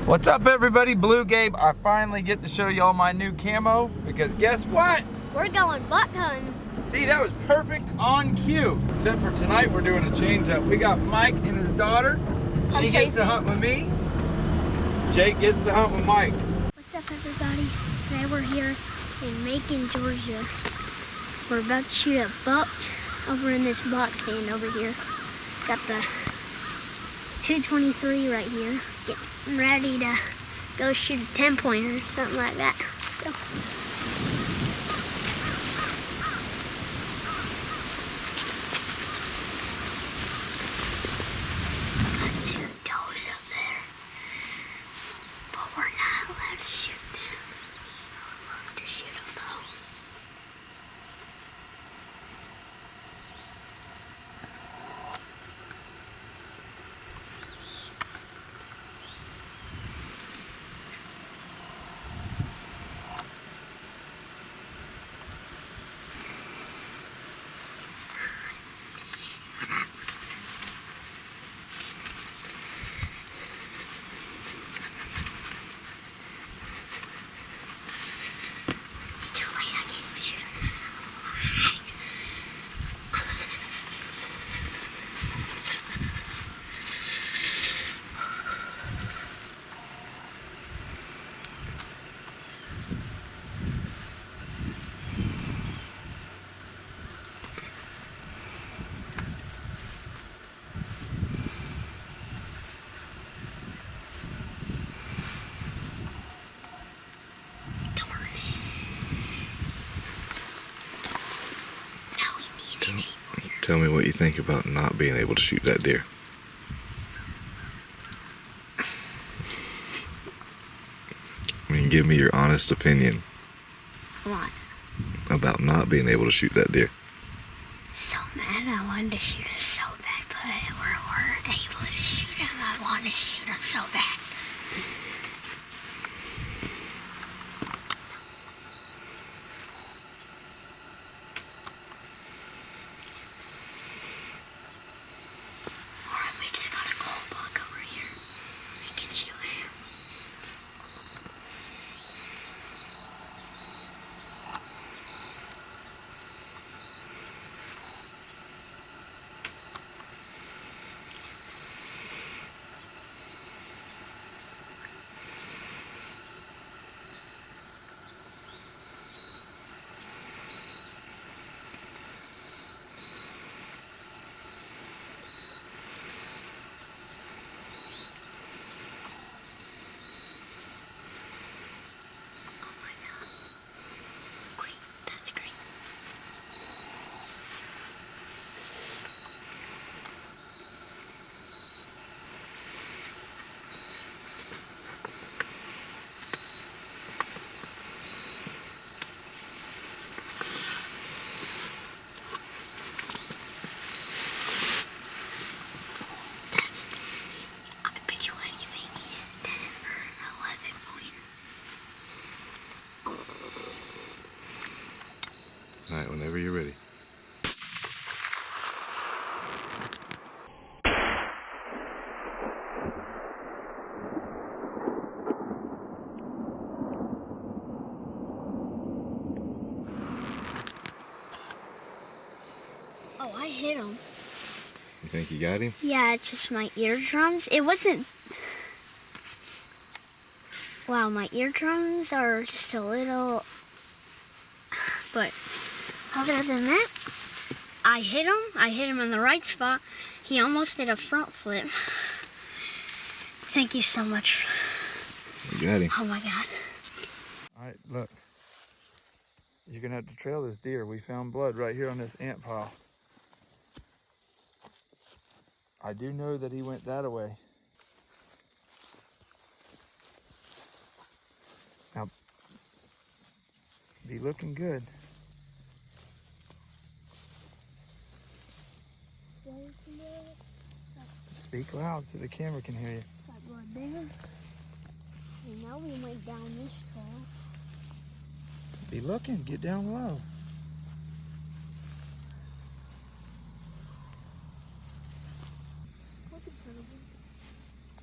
What's up, everybody? Bluegabe. I finally get to show y'all my new camo because guess what? We're going buck hunting. See, that was perfect on cue. Except for tonight, we're doing a change up. We got Mike and his daughter. She gets to hunt with me. Jake gets to hunt with Mike. What's up, everybody? Today we're here in Macon, Georgia. We're about to shoot a buck over in this box stand over here. Got the 223 right here. Getting ready to go shoot a 10-pointer or something like that. Let's go. Got 2 does up there, but we're not allowed to shoot them. We're allowed to shoot a bow. Tell me what you think about not being able to shoot that deer. I mean, give me your honest opinion. What? About not being able to shoot that deer. So mad, I wanted to shoot him so bad, but we weren't able to shoot him. I wanted to shoot him so bad. All right, whenever you're ready. Oh, I hit him. You think you got him? Yeah, it's just my eardrums. It wasn't... Wow, my eardrums are just a little... But other than that, I hit him. I hit him in the right spot. He almost did a front flip. Thank you so much. You got him. Oh my God. All right, look. You're going to have to trail this deer. We found blood right here on this ant pile. I do know that he went that way. Now, be looking good. Speak loud so the camera can hear you. Got blood there. And now we went down this trail. Be looking. Get down low.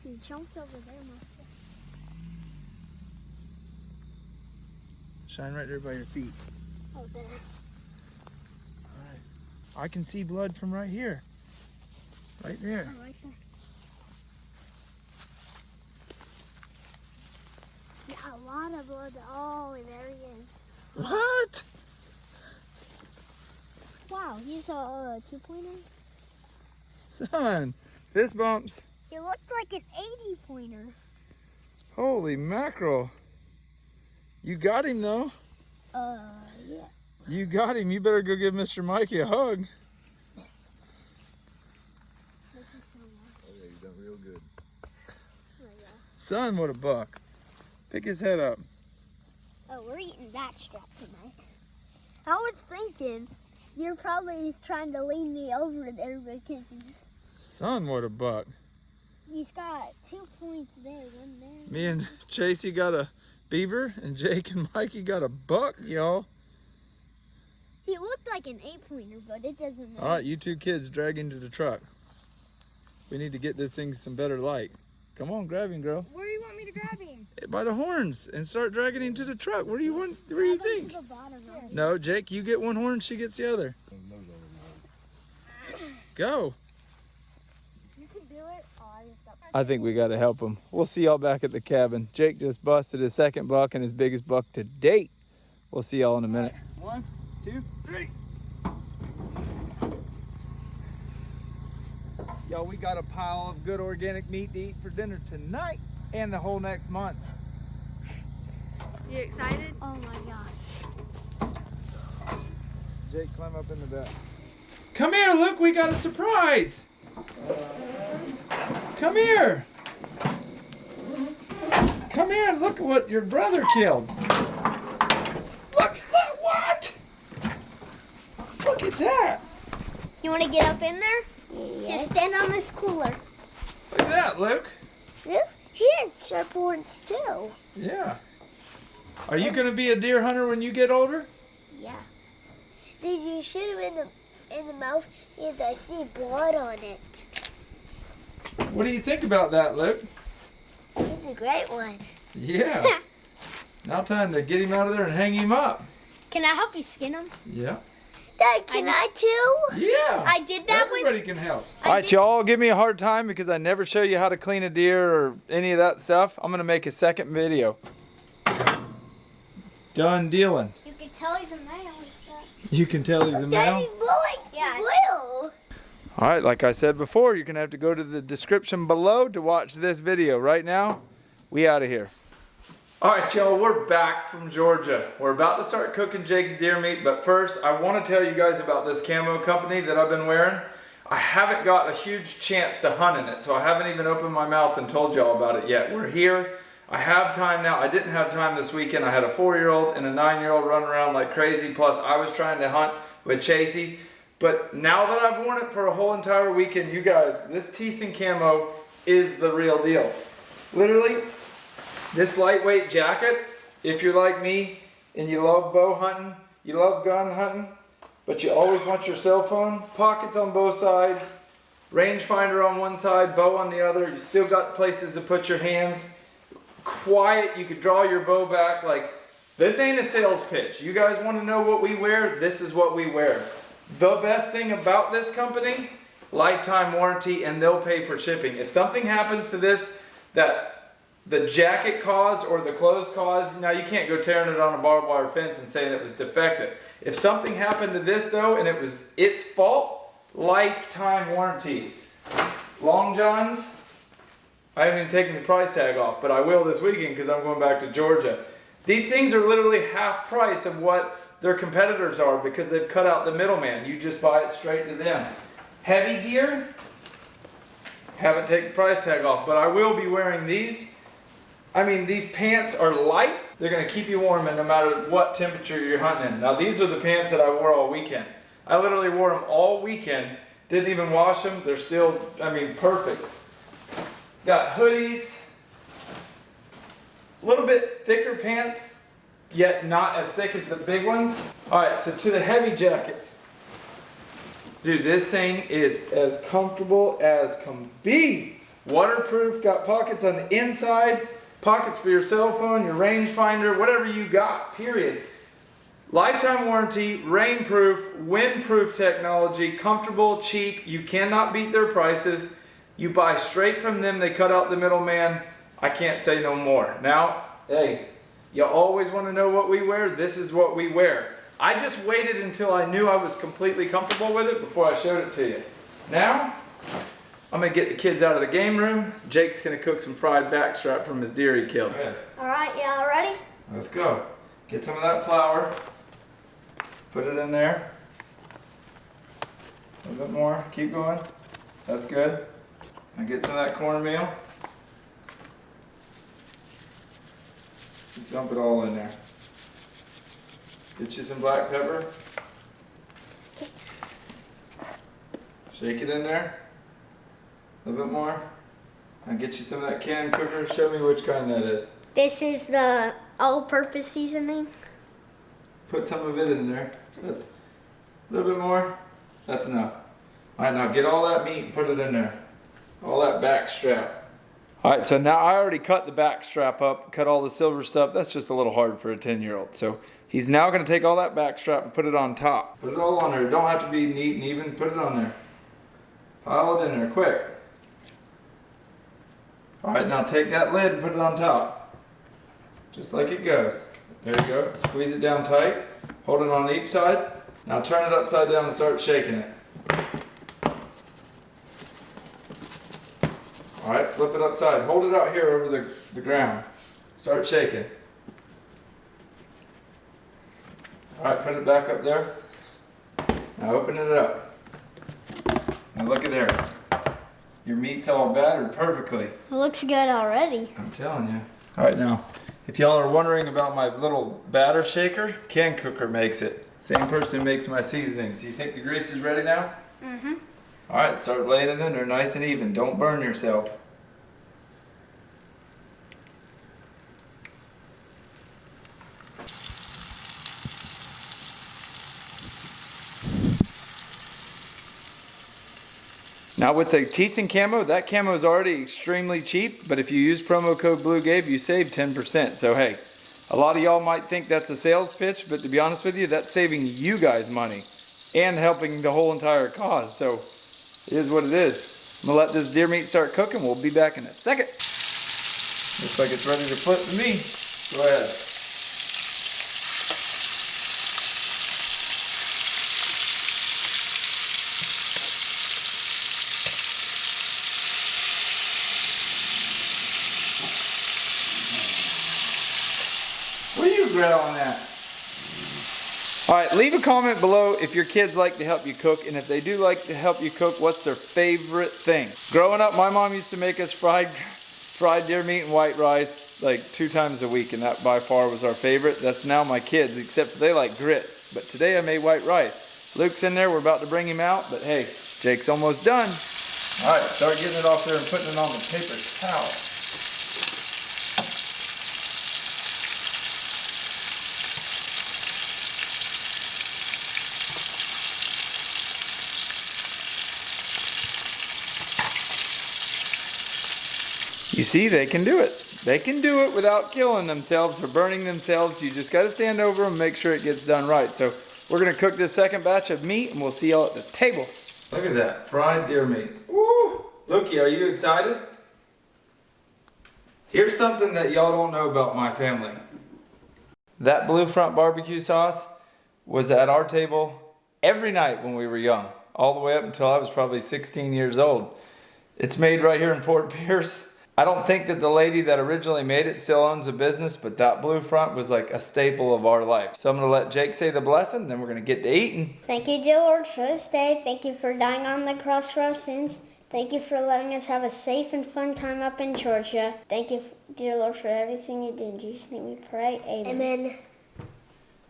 He jumped over there, Master. Shine right there by your feet. Oh, there. Alright. I can see blood from right here. Right there. Oh, right there. Yeah, a lot of blood. Oh, there he is. What? Wow, he's a 2-pointer. Son, fist bumps. He looked like an 80-pointer. Holy mackerel. You got him though. Yeah. You got him. You better go give Mr. Mikey a hug. Oh yeah, you done real good. Son, what a buck. Pick his head up. Oh, we're eating backstrap tonight. I was thinking you're probably trying to lean me over there because Son, what a buck. he's got 2 points there, one there. Me and Chasey got a beaver and Jake and Mikey got a buck, y'all. He looked like an 8-pointer, but it doesn't matter. All right, you two kids drag him to the truck. We need to get this thing some better light. Come on, grab him, girl. Where do you want me to grab him? By the horns and start dragging him to the truck. Where do you want? Where do you think? To the bottom of it. No, Jake, you get one horn, she gets the other. Go. You can do it. Oh, I just got... I think we got to help him. We'll see y'all back at the cabin. Jake just busted his second buck and his biggest buck to date. We'll see y'all in a minute. 1, 2, 3. Y'all, we got a pile of good organic meat to eat for dinner tonight and the whole next month. You excited? Oh my gosh. Jake, climb up in the back. Come here, look, we got a surprise. Come here. Come here and look at what your brother killed. Look, what? Look at that. You want to get up in there? Yeah. Just stand on this cooler. Look at that, Luke. He has sharp horns too. Yeah. Are you going to be a deer hunter when you get older? Yeah. Did you shoot him in the mouth? Because I see blood on it. What do you think about that, Luke? He's a great one. Yeah. Now time to get him out of there and hang him up. Can I help you skin him? Yeah. Dad, can I too? Yeah. I did that Everybody can help. I All right, did- y'all, give me a hard time because I never show you how to clean a deer or any of that stuff. I'm going to make a second video. Done dealing. You can tell he's a male and stuff. You can tell he's a male. blowing. Yeah, blue. All right, like I said before, you're going to have to go to the description below to watch this video. Right now, we out of here. All right, y'all, we're back from Georgia. We're about to start cooking Jake's deer meat, but first, I want to tell you guys about this camo company that I've been wearing. I haven't got a huge chance to hunt in it, so I haven't even opened my mouth and told y'all about it yet. We're here. I have time now. I didn't have time this weekend. I had a 4-year-old and a 9-year-old running around like crazy, plus I was trying to hunt with Chasey. But now that I've worn it for a whole entire weekend, you guys, this Thiessen camo is the real deal. Literally, this lightweight jacket, if you're like me and you love bow hunting, you love gun hunting, but you always want your cell phone, pockets on both sides, rangefinder on one side, bow on the other, you still got places to put your hands, quiet, you could draw your bow back. Like, this ain't a sales pitch. You guys want to know what we wear? This is what we wear. The best thing about this company, lifetime warranty, and they'll pay for shipping. If something happens to this that the jacket caused or the clothes caused, now you can't go tearing it on a barbed wire fence and saying it was defective. If something happened to this though and it was its fault, lifetime warranty. Long Johns, I haven't even taken the price tag off, but I will this weekend because I'm going back to Georgia. These things are literally half price of what their competitors are because they've cut out the middleman. You just buy it straight to them. Heavy gear, haven't taken the price tag off, but I will be wearing these. I mean, these pants are light. They're going to keep you warm no matter what temperature you're hunting in. Now, these are the pants that I wore all weekend. I literally wore them all weekend. Didn't even wash them. They're still, I mean, perfect. Got hoodies. A little bit thicker pants, yet not as thick as the big ones. All right, so to the heavy jacket. Dude, this thing is as comfortable as can be. Waterproof, got pockets on the inside. pockets for your cell phone, your rangefinder, whatever you got, period. Lifetime warranty, rainproof, windproof technology, comfortable, cheap. You cannot beat their prices. You buy straight from them. They cut out the middleman. I can't say no more. Now, hey, you always want to know what we wear. This is what we wear. I just waited until I knew I was completely comfortable with it before I showed it to you. Now, I'm going to get the kids out of the game room. Jake's going to cook some fried backstrap from his deer he killed. All right, y'all ready? Let's go. Get some of that flour. Put it in there. A little bit more. Keep going. That's good. Now get some of that cornmeal. Just dump it all in there. Get you some black pepper. Shake it in there. A little bit more. Now get you some of that canned cooker. Show me which kind that is. This is the all-purpose seasoning. Put some of it in there. That's a little bit more. That's enough. All right, now get all that meat and put it in there. All that back strap. All right, so now I already cut the back strap up, cut all the silver stuff. That's just a little hard for a 10-year-old. So he's now gonna take all that back strap and put it on top. Put it all on there. It don't have to be neat and even. Put it on there. Pile it in there, quick. All right, now take that lid and put it on top. Just like it goes. There you go. Squeeze it down tight. Hold it on each side. Now turn it upside down and start shaking it. All right, flip it upside. Hold it out here over the ground. Start shaking. All right, put it back up there. Now open it up. Now look at there. Your meat's all battered perfectly. It looks good already. I'm telling you. All right, now, if y'all are wondering about my little batter shaker, Can Cooker makes it. Same person who makes my seasonings. You think the grease is ready now? Mm-hmm. All right, start laying it in there nice and even. Don't burn yourself. Now with the Teeson camo, that camo is already extremely cheap, but if you use promo code Bluegabe, you save 10%. So hey, a lot of y'all might think that's a sales pitch, but to be honest with you, that's saving you guys money and helping the whole entire cause. So it is what it is. I'm gonna let this deer meat start cooking. We'll be back in a second. Looks like it's ready to flip to me. Go ahead. What are you growling at? Alright, leave a comment below if your kids like to help you cook, and if they do like to help you cook, what's their favorite thing? Growing up, my mom used to make us fried deer meat and white rice like 2 times a week, and that by far was our favorite. That's now my kids, except they like grits. But today I made white rice. Luke's in there, we're about to bring him out, but hey, Jake's almost done. Alright, start getting it off there and putting it on the paper towel. You see, they can do it. They can do it without killing themselves or burning themselves. You just got to stand over them and make sure it gets done right. So we're going to cook this second batch of meat and we'll see y'all at the table. Look at that, fried deer meat. Woo! Looky, are you excited? Here's something that y'all don't know about my family. That Blue Front barbecue sauce was at our table every night when we were young, all the way up until I was probably 16 years old. It's made right here in Fort Pierce. I don't think that the lady that originally made it still owns a business, but that Blue Front was like a staple of our life. So I'm going to let Jake say the blessing, then we're going to get to eating. Thank you, dear Lord, for this day. Thank you for dying on the cross for our sins. Thank you for letting us have a safe and fun time up in Georgia. Thank you, dear Lord, for everything you do. In Jesus' name we pray. Amen. Amen.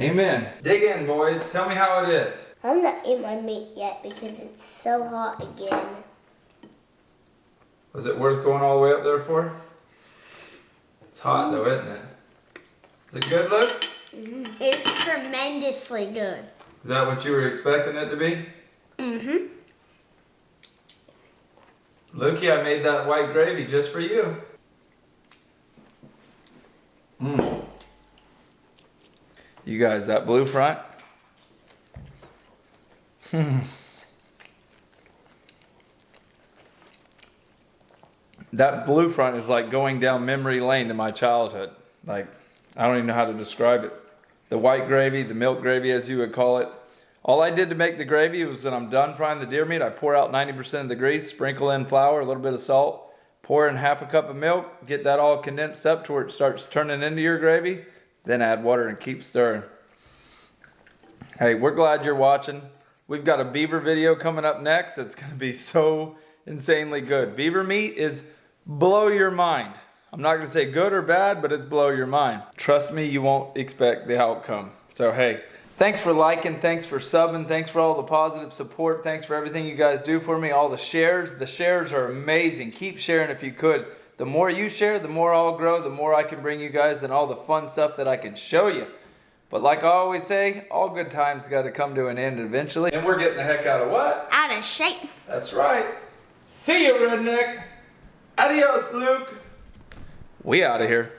Amen. Dig in, boys. Tell me how it is. I'm not eating my meat yet because it's so hot again. Was it worth going all the way up there for? It's hot though, isn't it? Is it good, Luke? Mm-hmm. It's tremendously good. Is that what you were expecting it to be? Mm-hmm. Lukey, I made that white gravy just for you. You guys, that blue front. That blue front is like going down memory lane to my childhood. Like, I don't even know how to describe it. The white gravy, the milk gravy as you would call it. All I did to make the gravy was when I'm done frying the deer meat, I pour out 90% of the grease, sprinkle in flour, a little bit of salt, pour in half a cup of milk, get that all condensed up to where it starts turning into your gravy, then add water and keep stirring. Hey, we're glad you're watching. We've got a beaver video coming up next that's going to be so insanely good. Beaver meat is blow your mind. I'm not going to say good or bad, but it's blow your mind. Trust me, you won't expect the outcome. So hey, thanks for liking, thanks for subbing, thanks for all the positive support, thanks for everything you guys do for me, all the shares. The shares are amazing. Keep sharing if you could. The more you share, the more I'll grow, the more I can bring you guys and all the fun stuff that I can show you. But like I always say, all good times got to come to an end eventually. And we're getting the heck out of what? Out of shape. That's right. See you, redneck. Adios, Luke. We out of here.